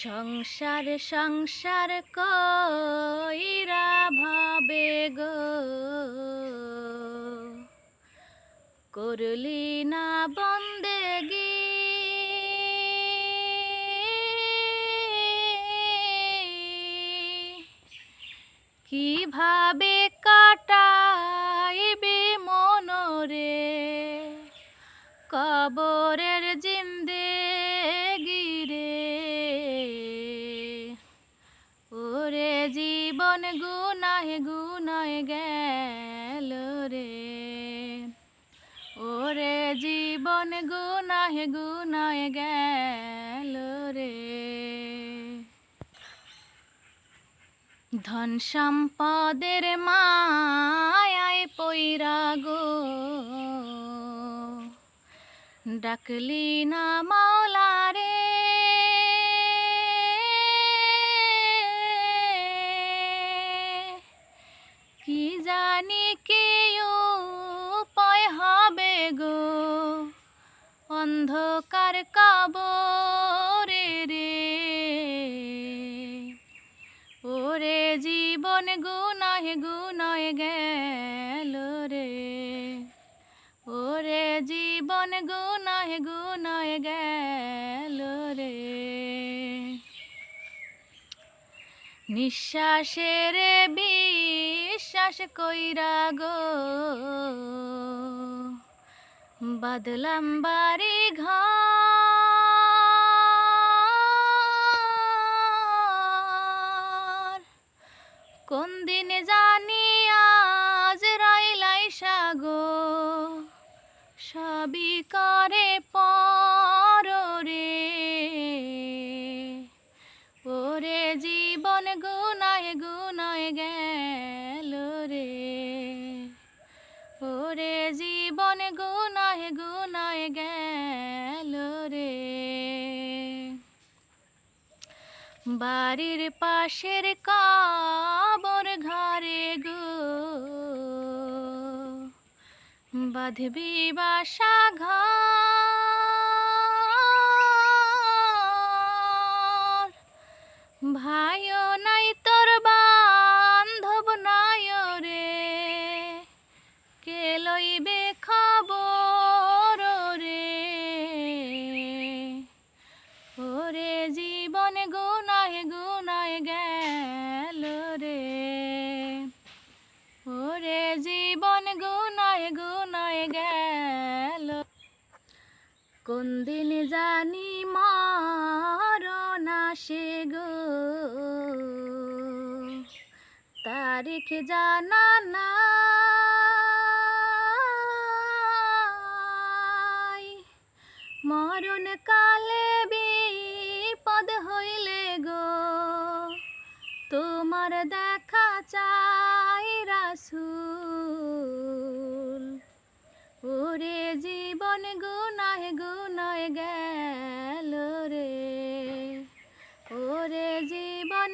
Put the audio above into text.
সংসার সংসার কইরা ভাবে গো করলি না বন্দেগি কিভাবে কাটাইবি মনরে কবরের জিন্দেগি রে ওরে জীবন গুনাহে গুনাহে গেল রে ওরে জীবন গুনাহে গুনাহে গেল রে ধন সম্পদের মায়ায় পইরা গো ডাকলি না মাওলা রে কি জানি কি উপায় হবে গো অন্ধকার কবরে রে ওরে জীবন গুনাহে গুনাহে গেল রে ওরে জীবন গুনাহে গুনাহে গেল রে নিঃশ্বাসের বিশ্বাস কইরা গো বাদলাম বাড়ি ঘর কোন দিন জানি আজ রাইলাইসা গো সবই করে পর রে ওরে জীবন গুনাহে গুনাহে গেল রে ওরে জীবন গুনাহে গুনাহে গেল রে বাড়ির পাশের কবর ঘরে গো বাঁধবি বাসা ঘর ভাইও নাই তোর বান্ধব নাই রে কে লইবে খবর রে ওরে জীবন গুনাহে গুনাহে গেল রে ওরে জীবন গুনাহে গুনাহে গেল কোন দিন জানি মরণ আসে গো তারিখ জানা নাই মরণ কালে বিপদ হইলে গো তোমার দেখা চাই রাসূল ওরে জীবন গুনাহে গুনাহে গেল রে ওরে জীবন